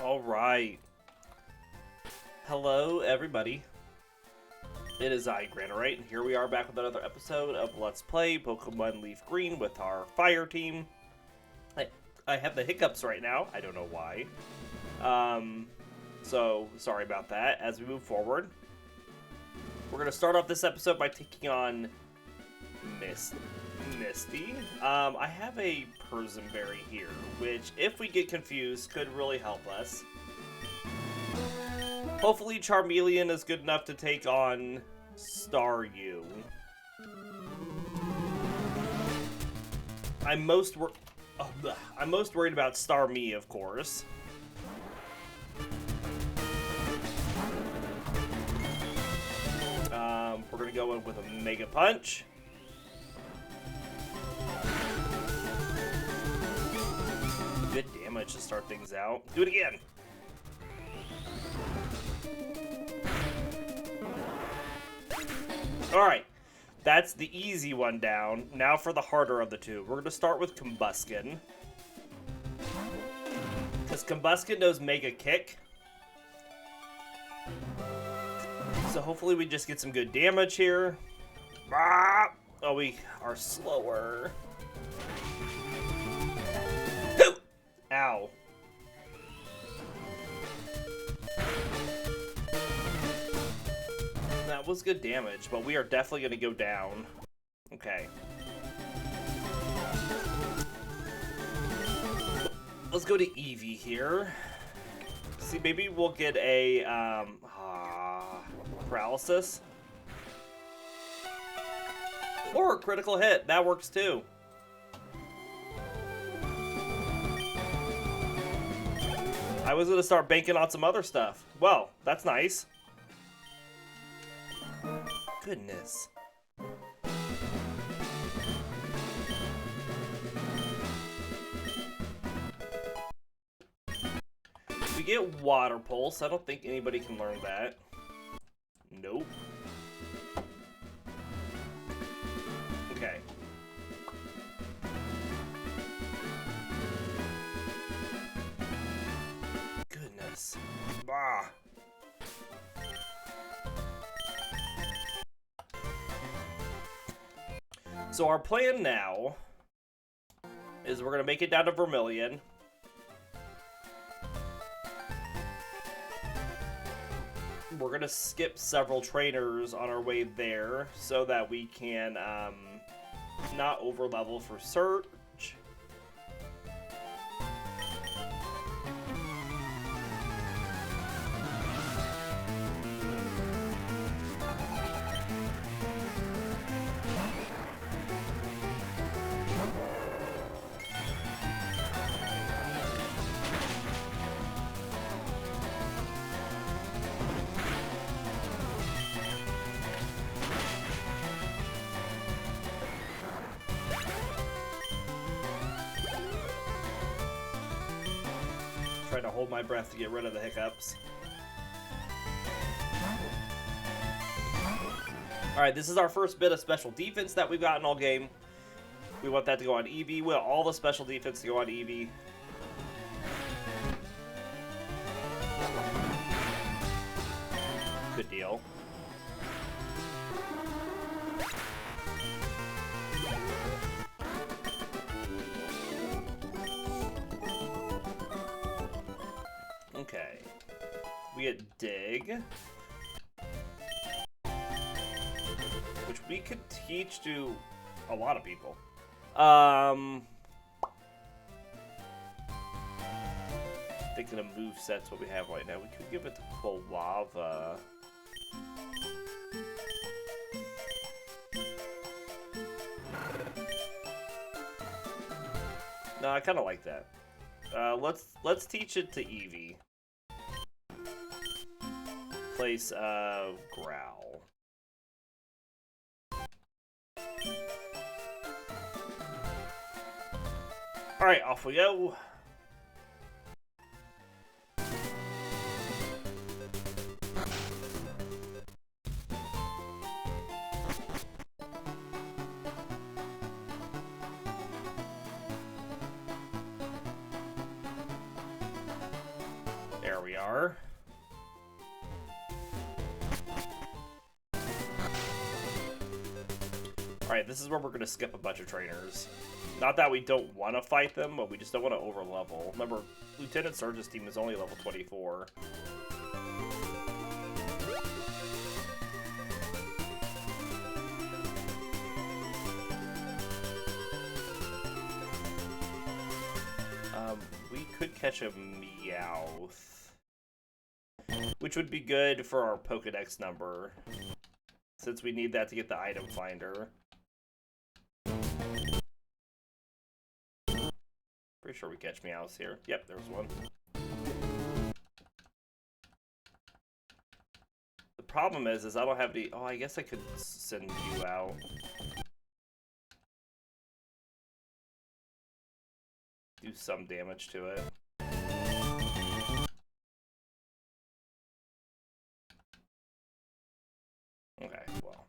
Alright. Hello, everybody. It is I, Granorite, and here we are back with another episode of Let's Play Pokemon Leaf Green with our fire team. I have the hiccups right now. I don't know why. So, sorry about that. As we move forward, we're going to start off this episode by taking on Misty. I have a Persimberry here, which, if we get confused, could really help us. Hopefully Charmeleon is good enough to take on Staryu. I'm most worried about Starmie, of course. We're gonna go in with a Mega Punch. Good damage to start things out. Do it again. Alright, that's the easy one down. Now for the harder of the two. We're going to start with Combusken. Because Combusken knows Mega Kick. So hopefully we just get some good damage here. Ah! Oh, we are slower. Ow. That was good damage, but we are definitely going to go down. Okay. Let's go to Eevee here. See, maybe we'll get a paralysis. Or a critical hit. That works too. I was going to start banking on some other stuff. Well, that's nice. Goodness. We get Water Pulse. I don't think anybody can learn that. Nope. Okay. Goodness. Bah. So our plan now is we're going to make it down to Vermilion. We're going to skip several trainers on our way there so that we can not overlevel for Surge. Trying to hold my breath to get rid of the hiccups. Alright, this is our first bit of special defense that we've gotten all game. We want that to go on Eevee. We want all the special defense to go on Eevee. Good deal. Okay, we get Dig, which we could teach to a lot of people. Thinking of movesets what we have right now. We could give it to Quilava. No, I kind of like that. Let's teach it to Eevee. Place Growl. Alright, off we go. we are. Alright, this is where we're going to skip a bunch of trainers. Not that we don't want to fight them, but we just don't want to overlevel. Remember, Lieutenant Surge's team is only level 24. We could catch a Meowth, which would be good for our Pokedex number, since we need that to get the item finder. Pretty sure we catch Meowths here. Yep, there's one. The problem is I don't have any... Oh, I guess I could send you out. Do some damage to it. Okay, well.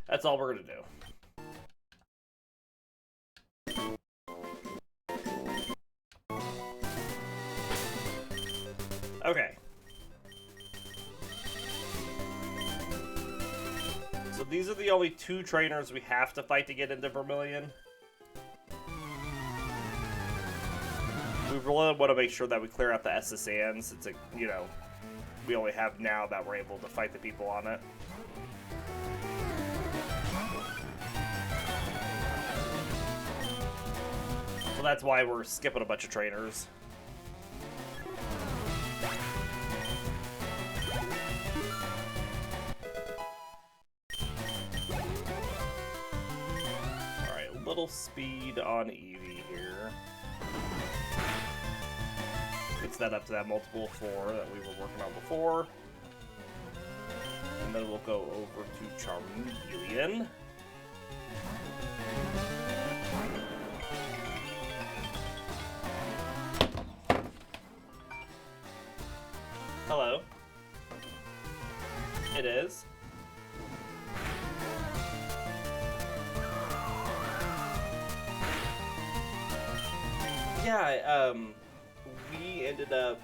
That's all we're gonna do. Okay. So these are the only 2 trainers we have to fight to get into Vermilion. We really want to make sure that we clear out the SSN, since it, you know, we only have now that we're able to fight the people on it. So that's why we're skipping a bunch of trainers. Alright, a little speed on Eevee here. Gets that up to that multiple 4 that we were working on before. And then we'll go over to Charmeleon. Hello. It is. Yeah, we ended up...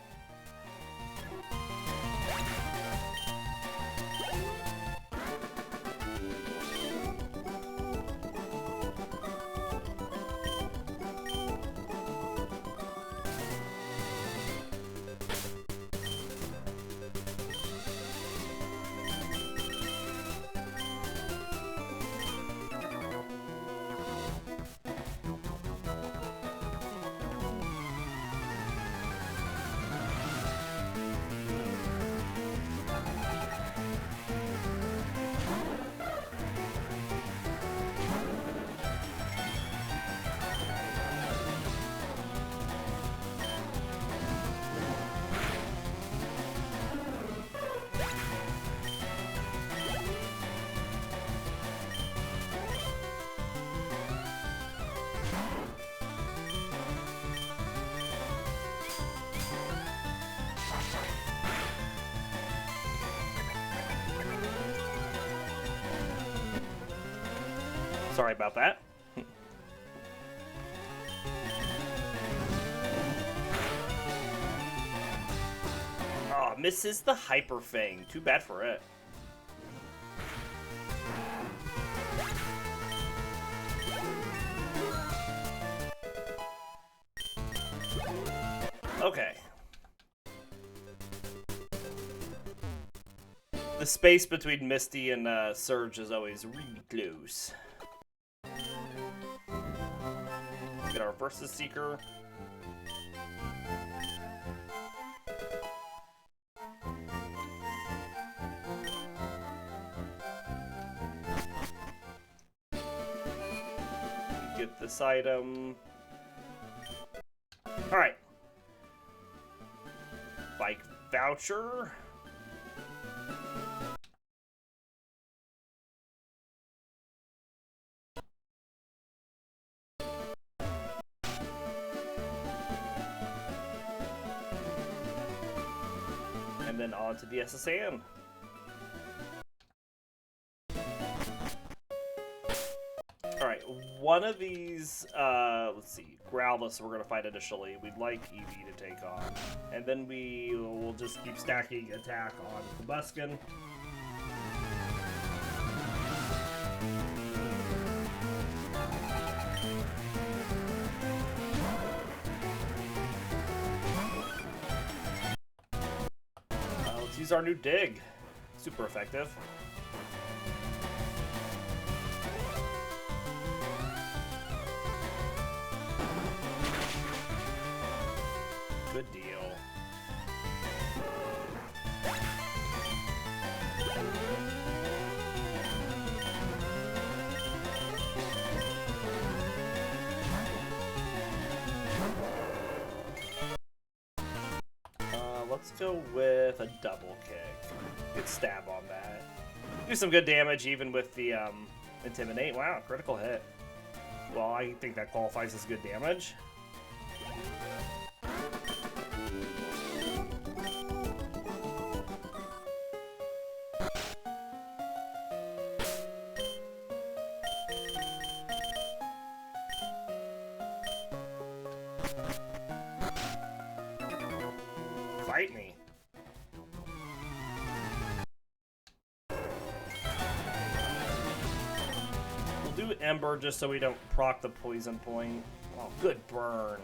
Sorry about that. Oh, misses the Hyper Fang. Too bad for it. Okay. The space between Misty and Surge is always really close. Let's get our Versus Seeker. Get this item. Alright. Bike voucher. And then on to the SSN. Alright, one of these, let's see, Growlithe we're going to fight initially. We'd like Eevee to take on. And then we will just keep stacking attack on Combusken. Let's use our new dig. Super effective. Good deal. Let's go with a double kick. Good stab on that. Do some good damage even with the Intimidate. Wow, critical hit. Well, I think that qualifies as good damage. Fight me. We'll do Ember just so we don't proc the poison point. Oh, good burn.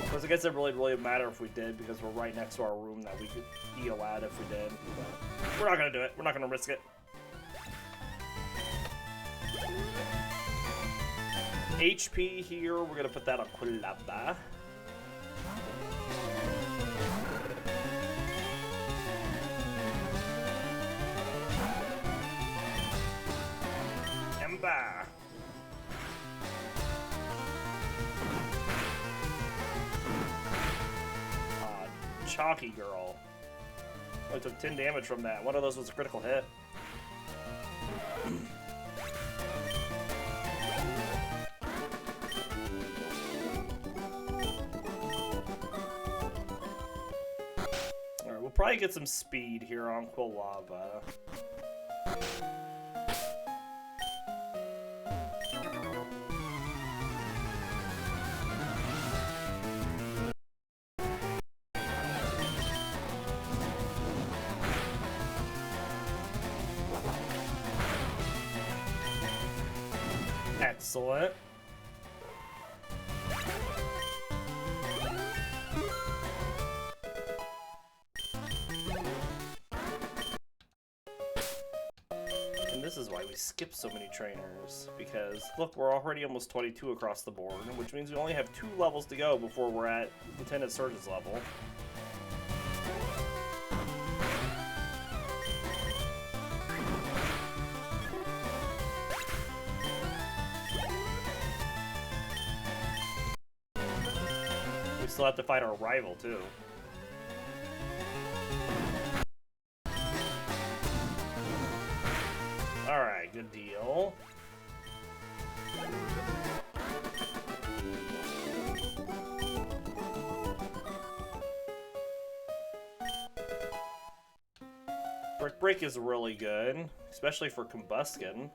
Because I guess it really matter if we did, because we're right next to our room that we could heal at if we did. But we're not gonna do it. We're not gonna risk it. HP here, we're gonna put that on Quilava. Ember. Chalky girl. I took 10 damage from that. One of those was a critical hit. Alright, we'll probably get some speed here on Quilava. Excellent. And this is why we skip so many trainers, because look, we're already almost 22 across the board, which means we only have 2 levels to go before we're at Lieutenant Surge's level. We still have to fight our rival, too. Alright, good deal. Brick Break is really good, especially for Combusken.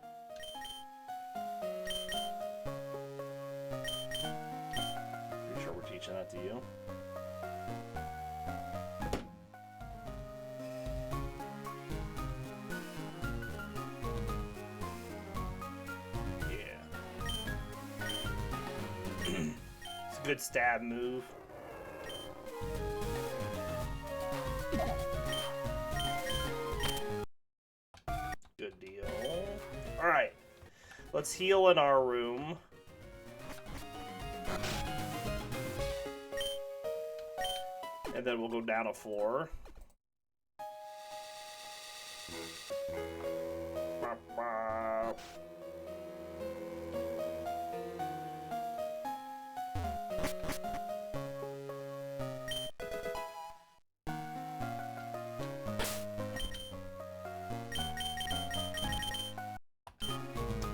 Pretty sure we're teaching that to you. It's a good stab move. Good deal. Alright. Let's heal in our room. And then we'll go down a floor.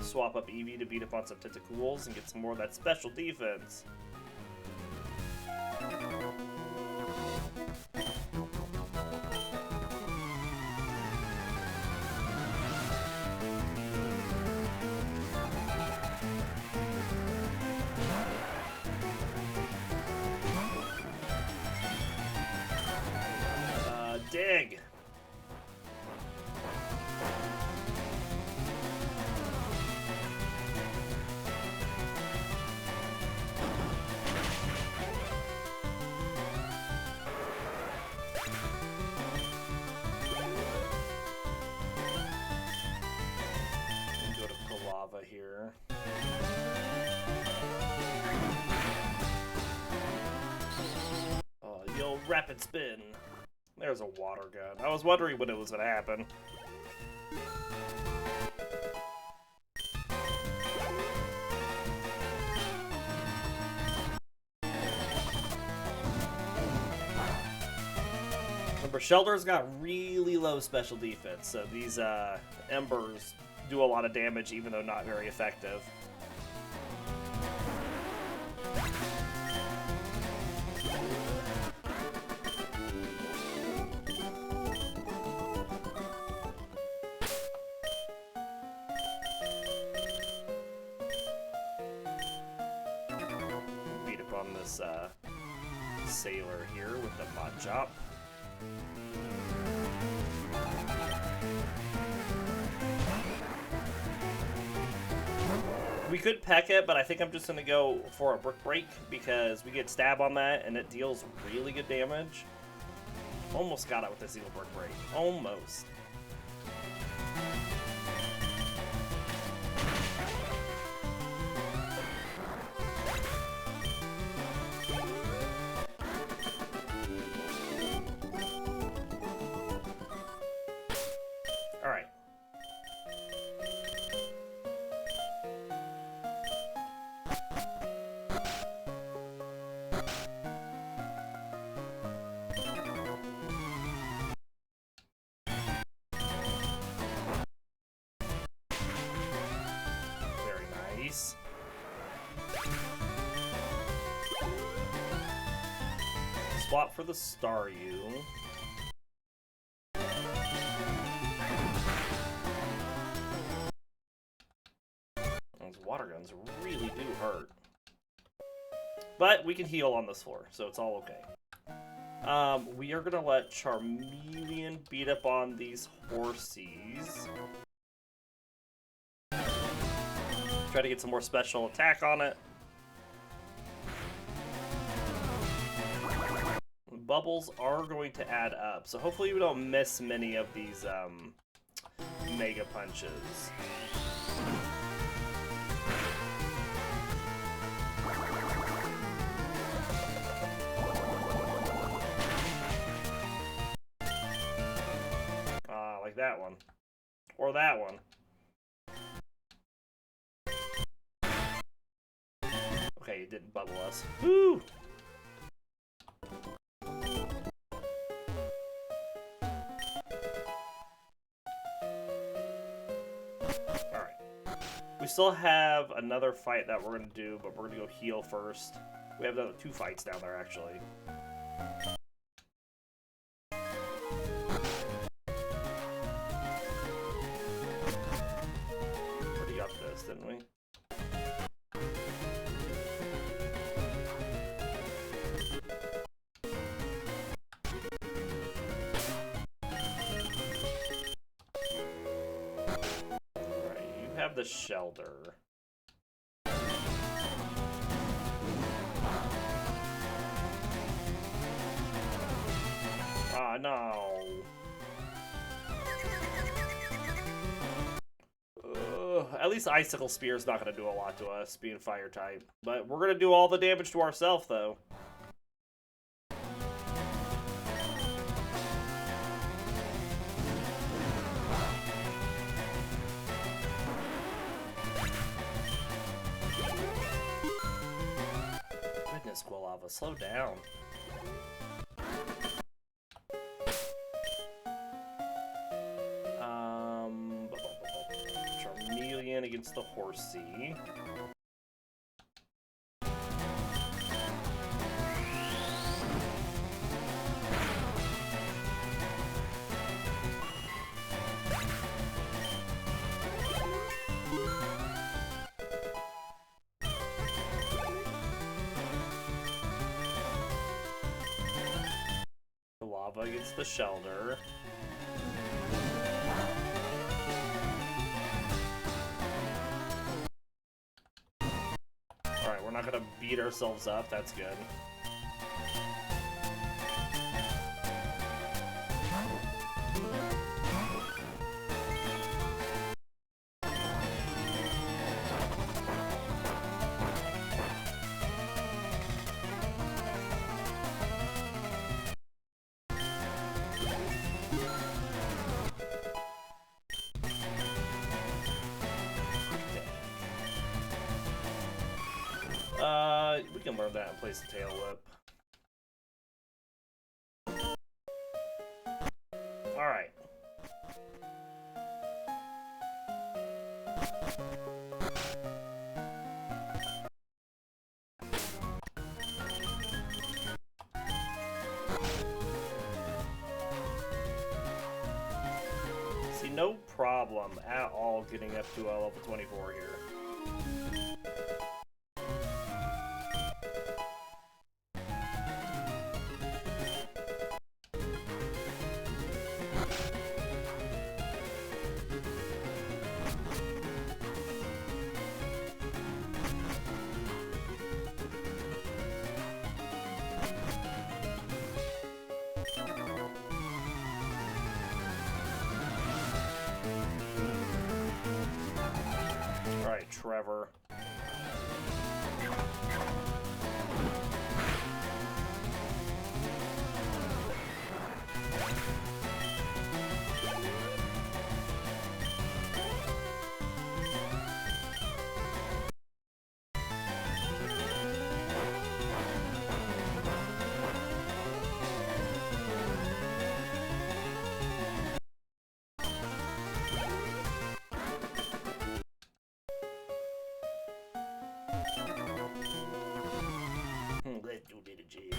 Swap up Eevee to beat up on some Tentacools and get some more of that special defense. here. Oh, the old rapid spin. There's a water gun. I was wondering when it was going to happen. Remember, Shelter's got really low special defense, so these embers do a lot of damage, even though not very effective. Beat up on this sailor here with the mud chop. We could peck it, but I think I'm just going to go for a Brick Break because we get stab on that and it deals really good damage. Almost got it with this Eagle Brick Break. Almost. Alright. Very nice. Swap for the Staryu. Those water guns really do hurt. But we can heal on this floor, so it's all okay. We are going to let Charmeleon beat up on these horsies. Try to get some more special attack on it. Bubbles are going to add up, so hopefully we don't miss many of these mega punches. Like that one. Or that one. Okay, it didn't bubble us. Woo! Alright. We still have another fight that we're going to do, but we're going to go heal first. We have another 2 fights down there, actually. Already got this, didn't we? The shelter. Ah, no. At least Icicle Spear is not going to do a lot to us, being fire type. But we're going to do all the damage to ourselves, though. Quilava, slow down. Charmeleon against the horsey. Against the shelter. Alright, we're not gonna beat ourselves up, that's good. can learn that and place the tail whip. All right. See, no problem at all getting up to a level 24 here. Alright, Trevor. Let's do little G.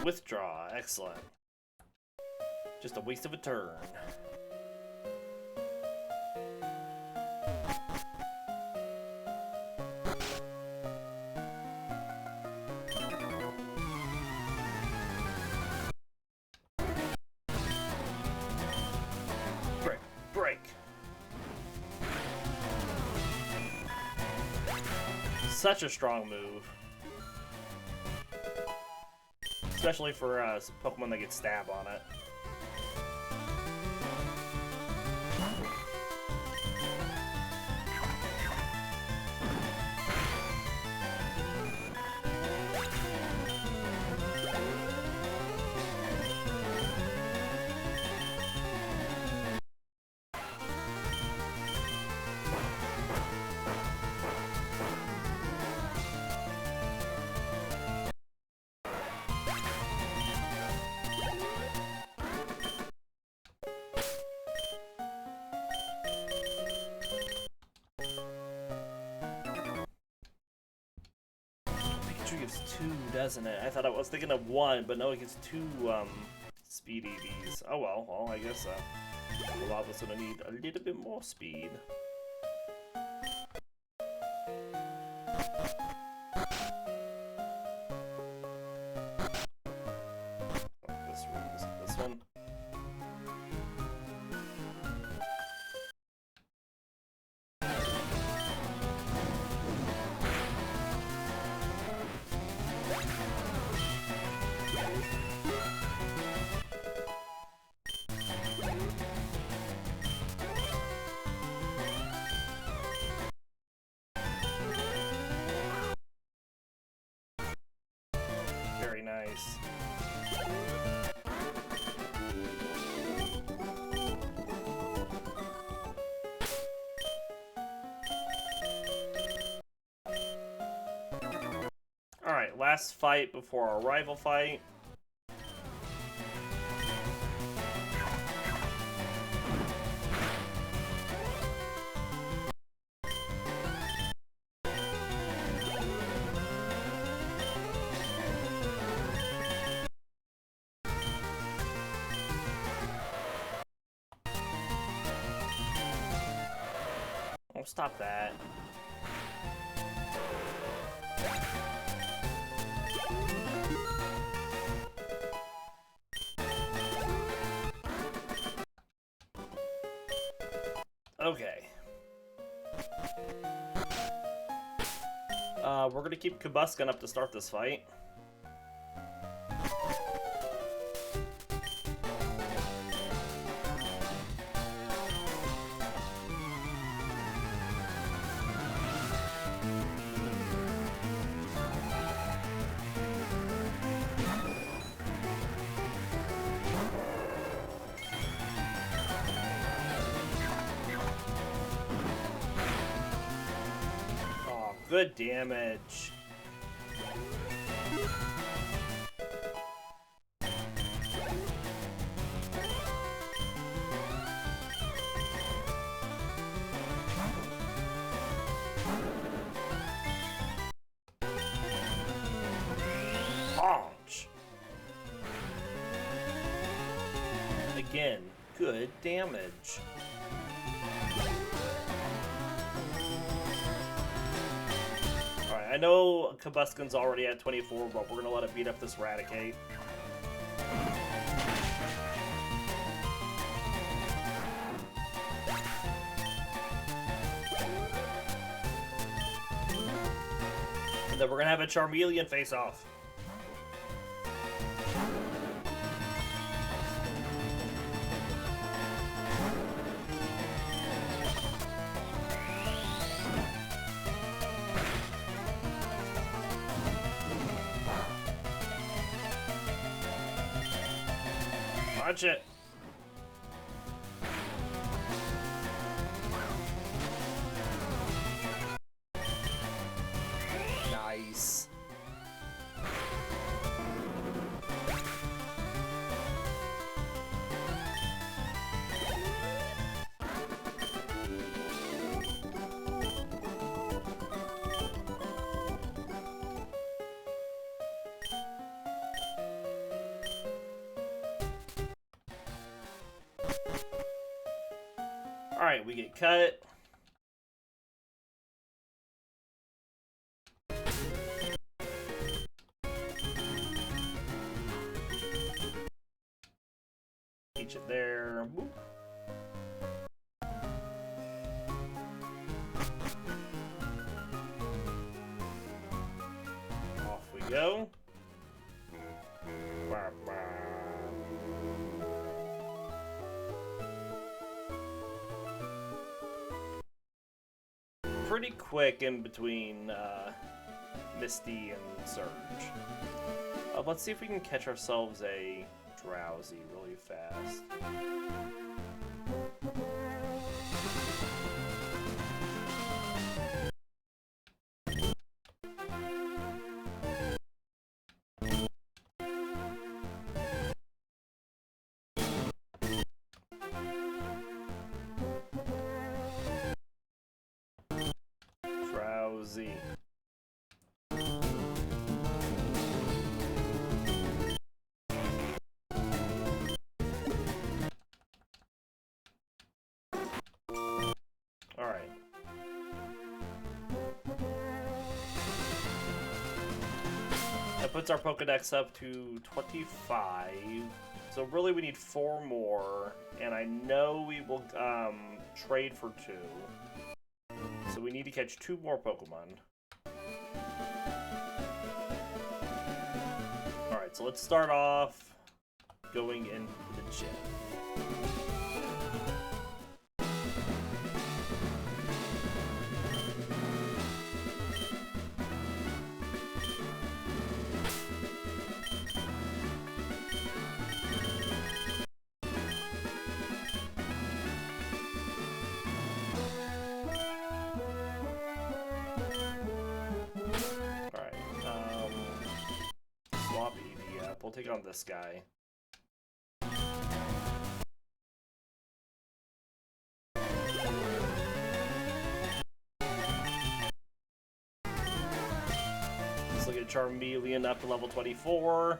Withdraw, excellent. Just a waste of a turn. Break. Such a strong move. Especially for Pokemon that get stab on it. Gives 2, doesn't it? I thought I was thinking of 1, but no, it gives 2 speed EVs. Oh well, I guess a lot of us gonna need a little bit more speed. This one. Very nice. Alright, last fight before our rival fight. Oh, stop that. Okay. We're gonna keep Combusken up to start this fight. good damage. Launch. Again, good damage. Alright, I know Combusken's already at 24, but we're gonna let it beat up this Raticate. And then we're gonna have a Charmeleon face off. Watch it. Nice. Alright, we get cut. Teach it there. Boop. Off we go. Bah, bah. Pretty quick in between Misty and Surge. Let's see if we can catch ourselves a Drowsy really fast. Drowsy. Alright. That puts our Pokedex up to 25. So really we need 4 more. And I know we will trade for 2. So we need to catch 2 more Pokemon. Alright, so let's start off going into the gym. We'll take on this guy. Let's look at Charmeleon up to level 24.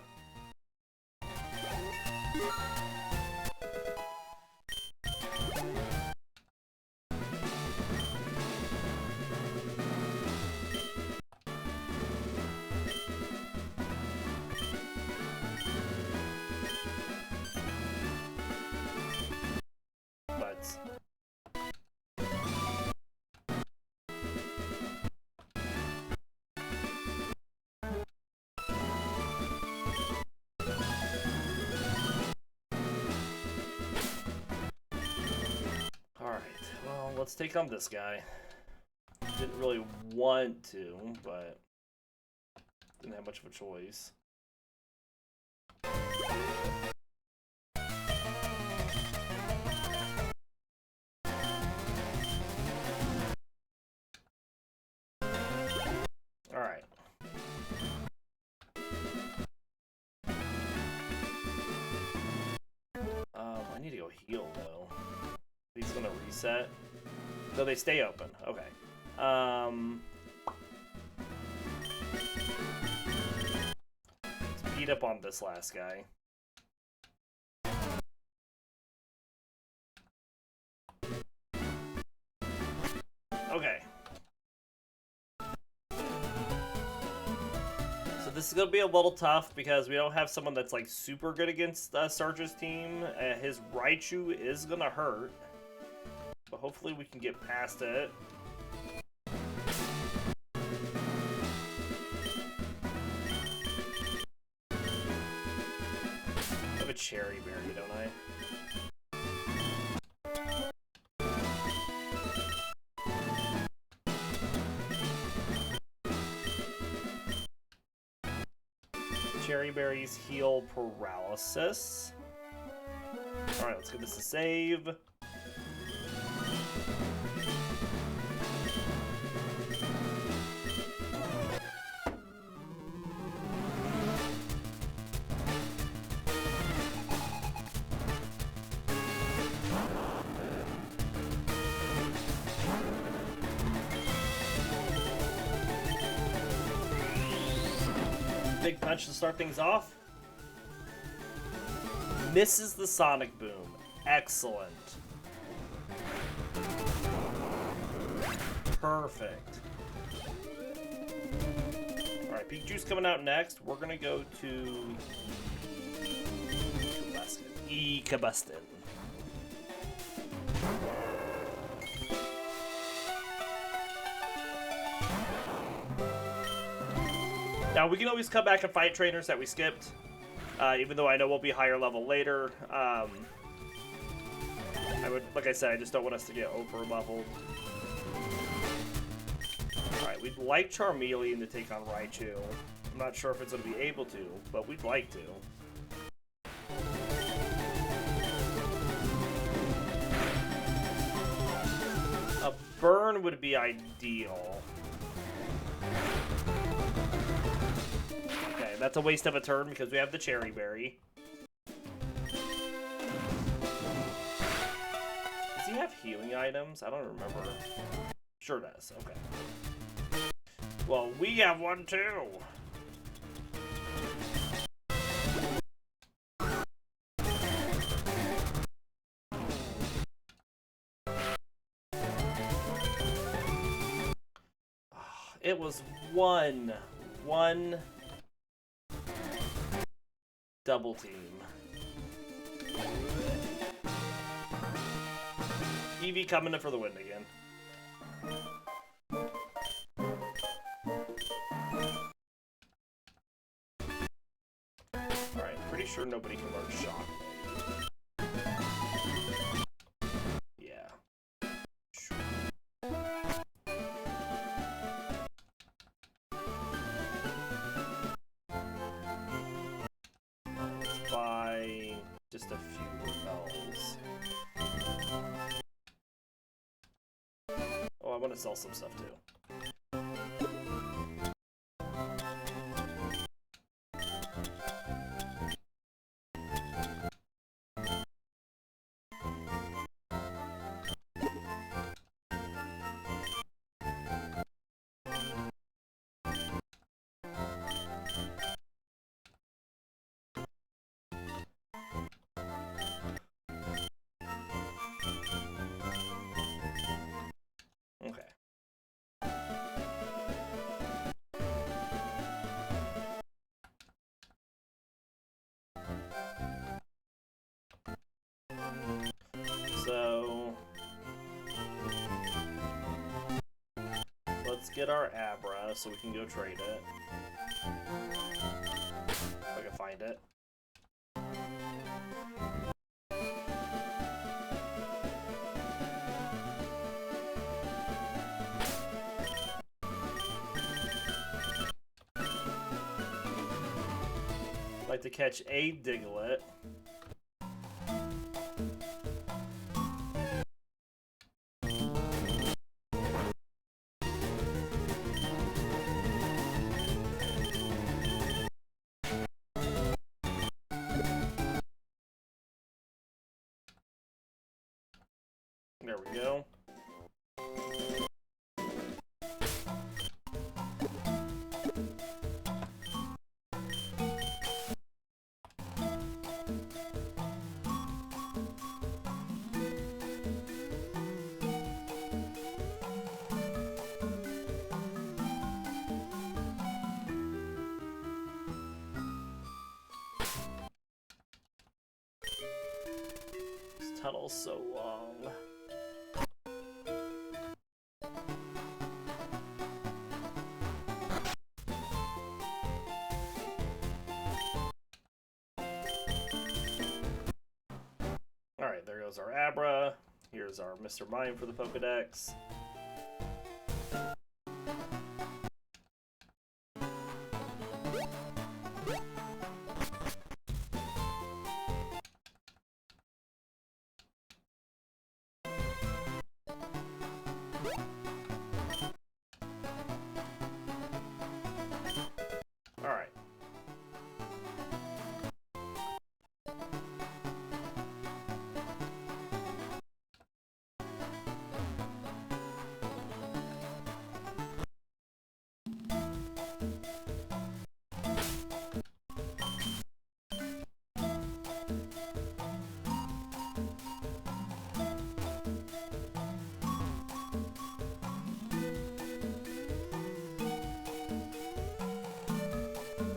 Let's take on this guy. Didn't really want to, but didn't have much of a choice. go heal, though. He's gonna reset. No, they stay open. Okay. Let's beat up on this last guy. Okay. So this is going to be a little tough because we don't have someone that's like super good against Sarge's team. His Raichu is going to hurt. But hopefully we can get past it. I have a Cherry Berry, don't I? Cherry Berries heal paralysis. Alright, let's get this to save. Big punch to start things off. Misses the Sonic Boom. Excellent. Perfect. Alright, Pikachu's coming out next. We're gonna go to Combusken. Now, we can always come back and fight trainers that we skipped, even though I know we'll be higher level later. Like I said, I just don't want us to get over-leveled. Alright, we'd like Charmeleon to take on Raichu. I'm not sure if it's going to be able to, but we'd like to. A burn would be ideal. Okay, that's a waste of a turn because we have the Cherry Berry. Does he have healing items? I don't remember. Sure does, okay. Well, we have one too! It was one double team. Eevee coming in for the win again. Alright, pretty sure nobody can learn Shock. Yeah. By just a few bells. Oh, I want to sell some stuff too. Okay. So let's get our Abra so we can go trade it. If I can find it. I'd like to catch a Diglett. There we go. This tunnel's so long. Alright, there goes our Abra. Here's our Mr. Mime for the Pokedex. Alright.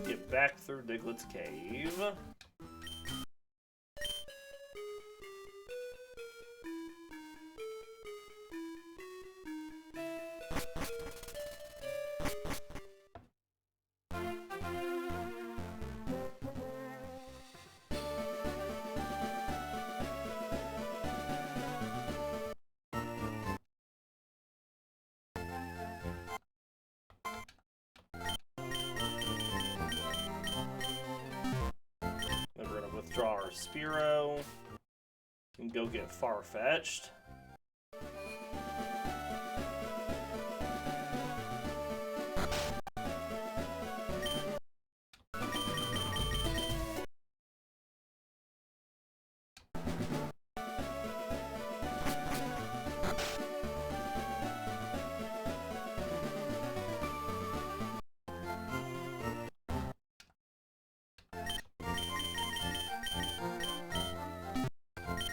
Get back through Diglett's cave. Then we're gonna withdraw our Spearow and go get Farfetch'd.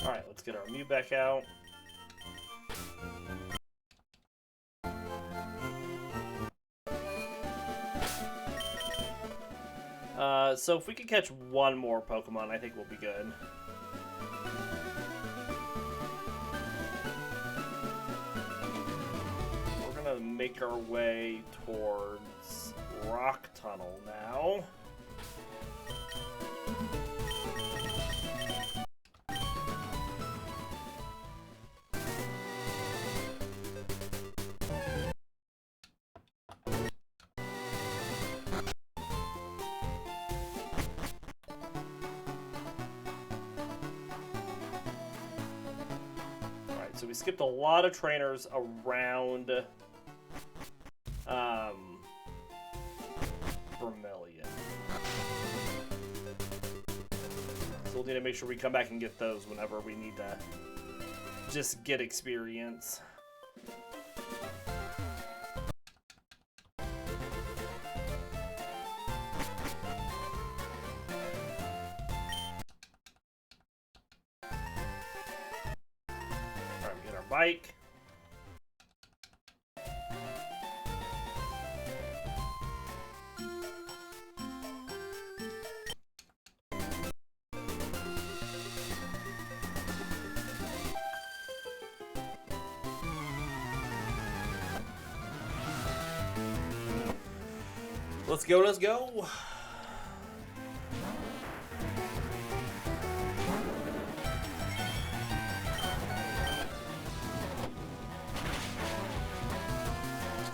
Alright, let's get our Mew back out. So if we can catch one more Pokemon, I think we'll be good. We're gonna make our way towards Rock Tunnel now. So we skipped a lot of trainers around Vermilion. So we'll need to make sure we come back and get those whenever we need to just get experience. Bike. Let's go, let's go.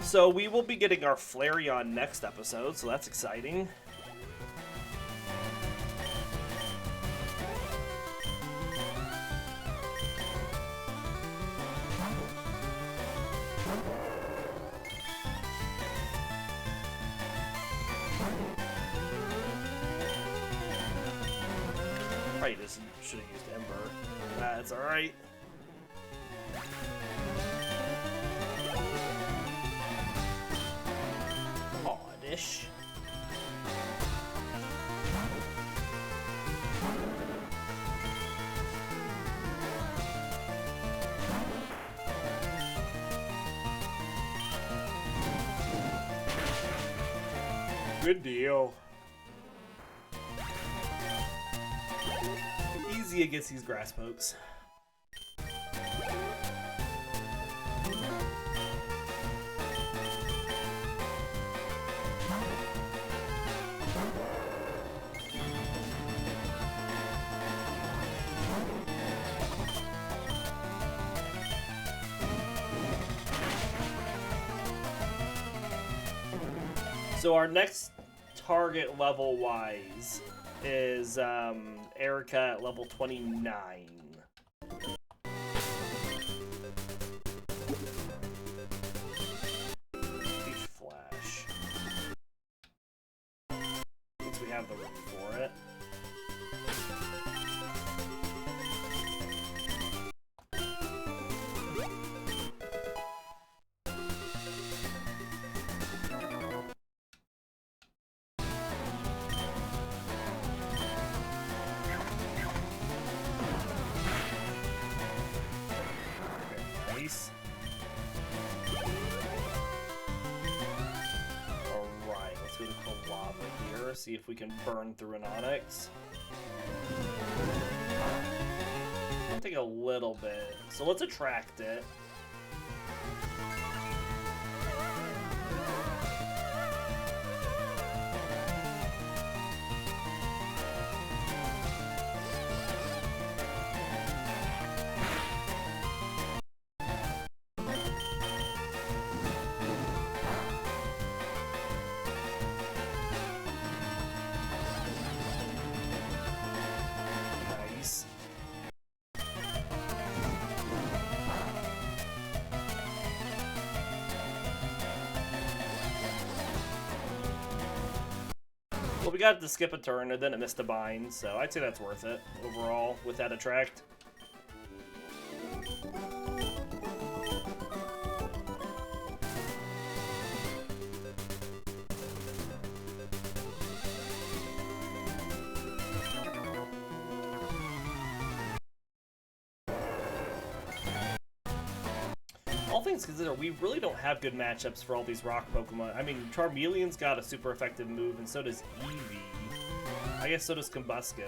So we will be getting our Flareon next episode, so that's exciting. Probably just should have used Ember. That's alright. Oddish. Good deal. Easy against these grass pokes. So our next target level-wise is Erica at level 29. Beach Flash. Since we have the room for it. Nice. Alright, let's go to Quilava here, see if we can burn through an Onyx. It'll take a little bit, so let's attract it. Nice. Well, we got to skip a turn and then it missed a bind, so I'd say that's worth it overall with that attract. All things considered, we really don't have good matchups for all these rock Pokemon. I mean, Charmeleon's got a super effective move, and so does Eevee. I guess so does Combusken.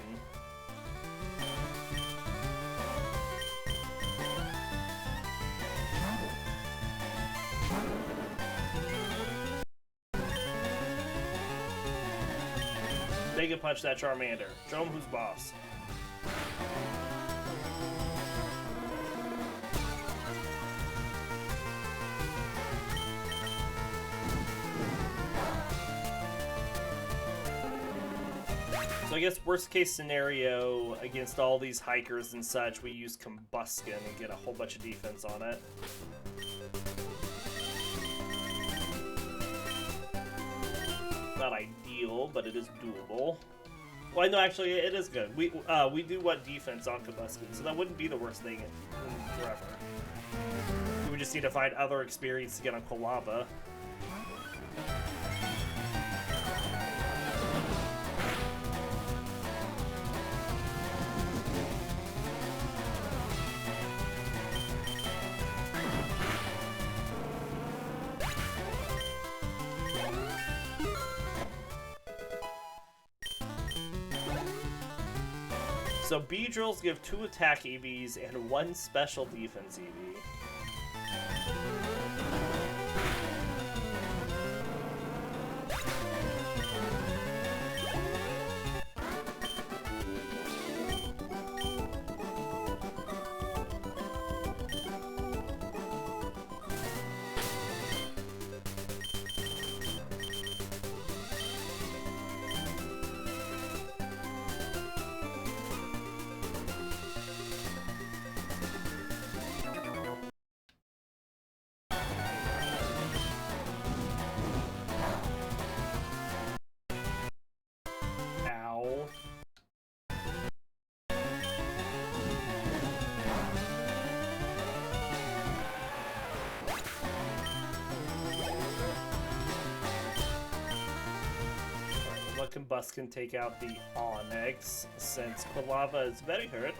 Mega Punch that Charmander. Show him who's boss. So I guess worst case scenario against all these hikers and such, we use Combusken and get a whole bunch of defense on it. Not ideal, but it is doable. Well, no, actually, it is good. We do want defense on Combusken, so that wouldn't be the worst thing forever. We would just need to find other experience to get on Quilava. So Beedrills give 2 attack EVs and 1 special defense EV. Combusken take out the Onyx, since Quilava is very hurt.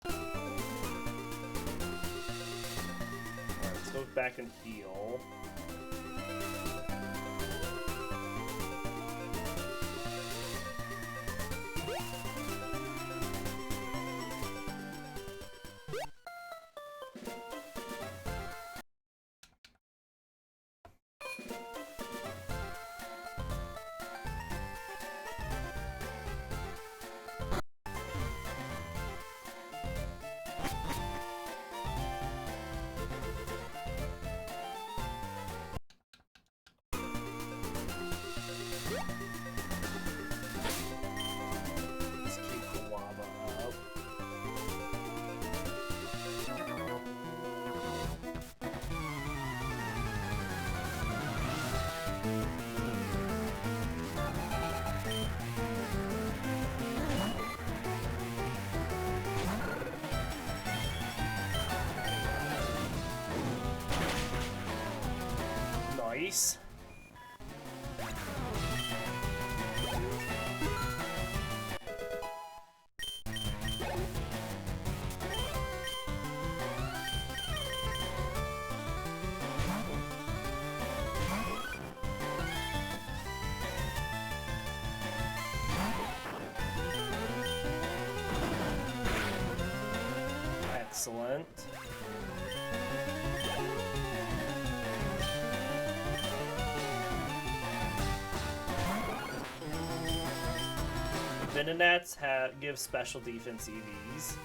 Alright, let's go back and heal. Let's keep Quilava up. Nice. Excellent. Venonats give special defense EVs.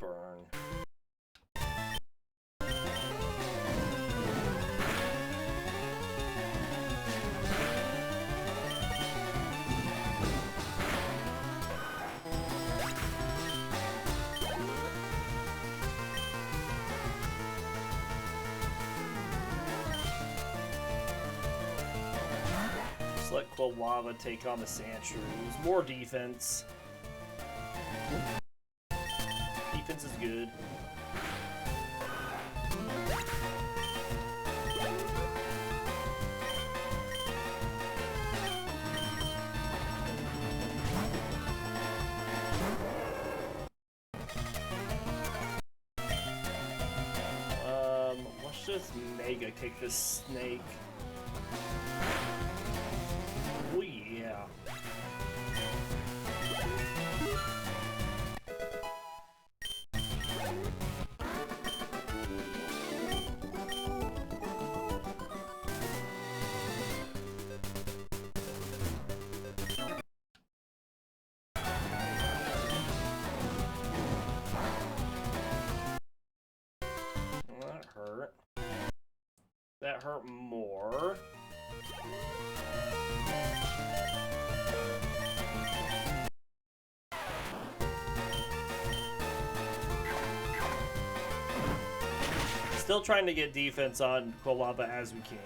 Burn. Just let Quilava take on the Sandshrews. More defense. Defense is good. Let's just mega kick this snake. Oh yeah. That hurt. That hurt more. Still trying to get defense on Quilava as we can.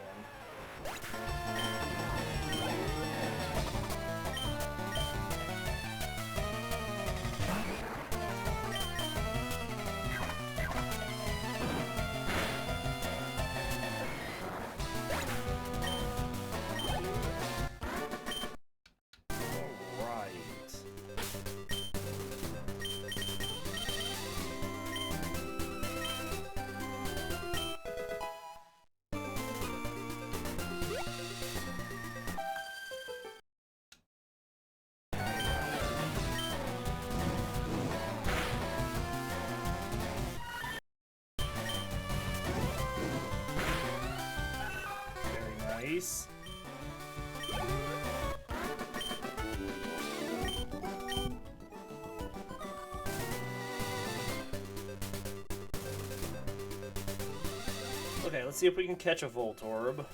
Okay, let's see if we can catch a Voltorb.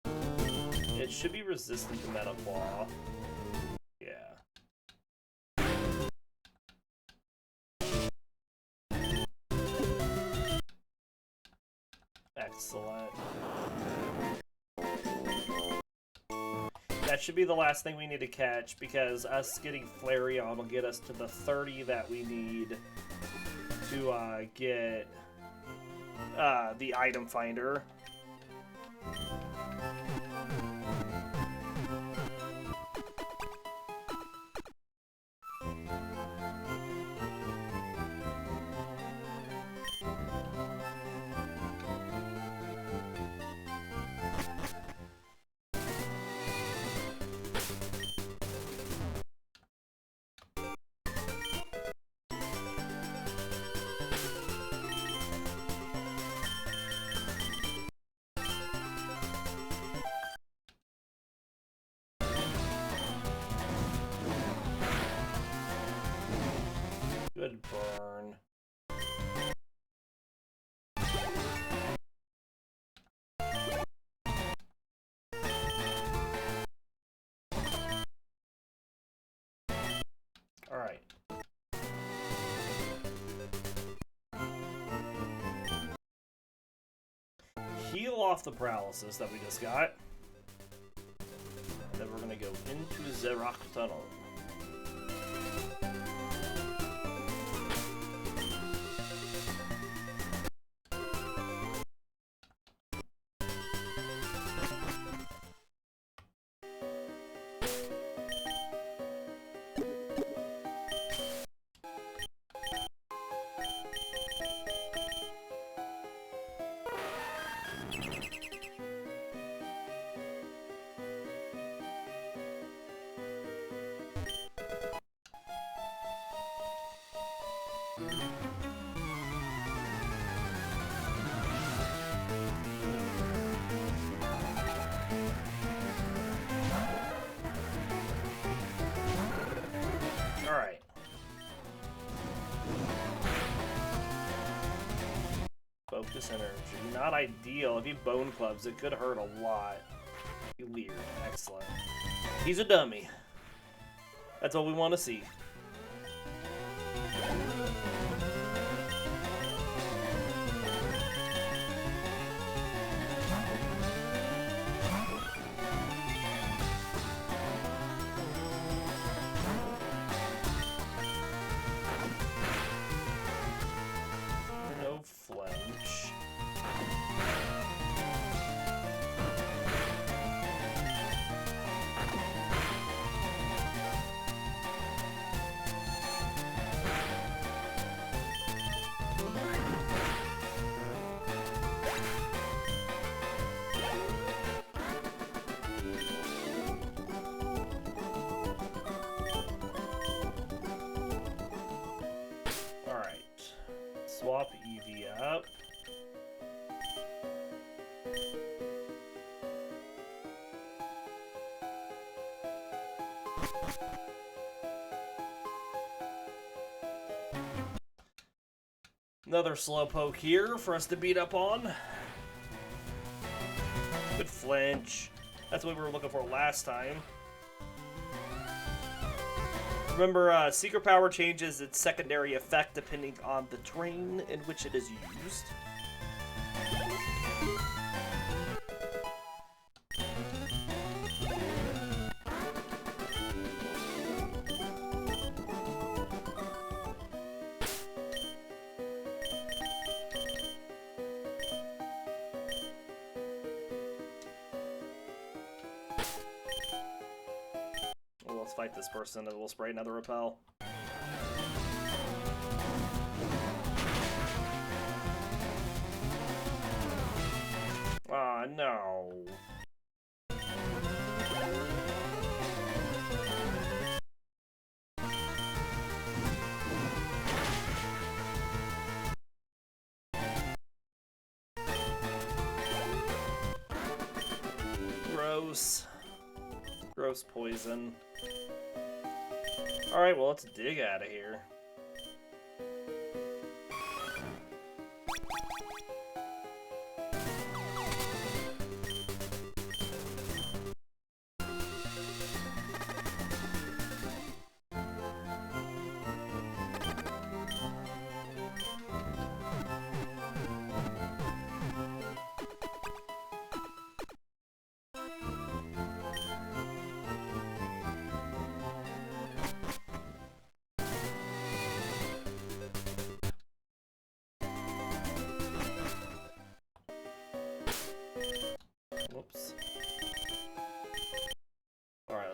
It should be resistant to Metal Claw. Yeah. Excellent. That should be the last thing we need to catch, because us getting Flareon will get us to the 30 that we need to get the item finder. Good burn. All right. Heal off the paralysis that we just got. Then we're gonna go into the rock tunnel. Alright. Focus energy. Not ideal. If he bone clubs, it could hurt a lot. Weird. Excellent. He's a dummy. That's what we want to see. No flinch. Swap Eevee up. Another Slowpoke here for us to beat up on. Good flinch. That's what we were looking for last time. Remember, Secret Power changes its secondary effect depending on the terrain in which it is used. Well, let's fight this person and we'll spray another repel. Aw, no. Gross. Gross poison. Alright, well, let's dig out of here.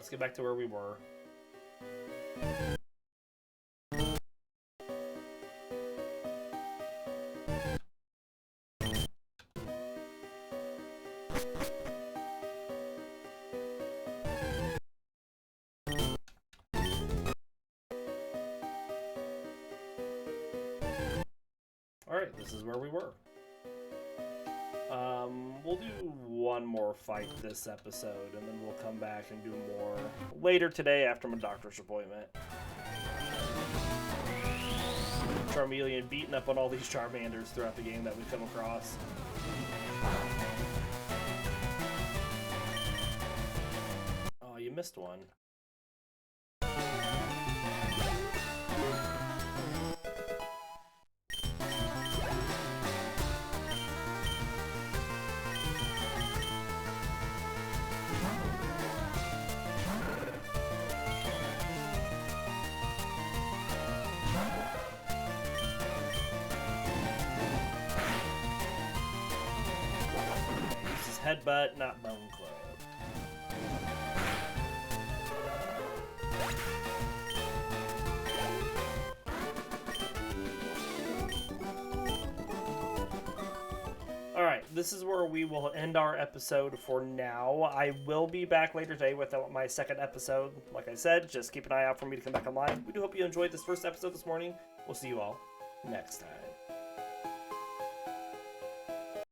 let's get back to where we were. Alright, this is where we were. We'll do one more fight this episode, and then we'll come back and do more later today after my doctor's appointment. Charmeleon beating up on all these Charmanders throughout the game that we come across. Oh, you missed one. Headbutt, not Bone Club. Alright, this is where we will end our episode for now. I will be back later today with my second episode. Like I said, just keep an eye out for me to come back online. We do hope you enjoyed this first episode this morning. We'll see you all next time.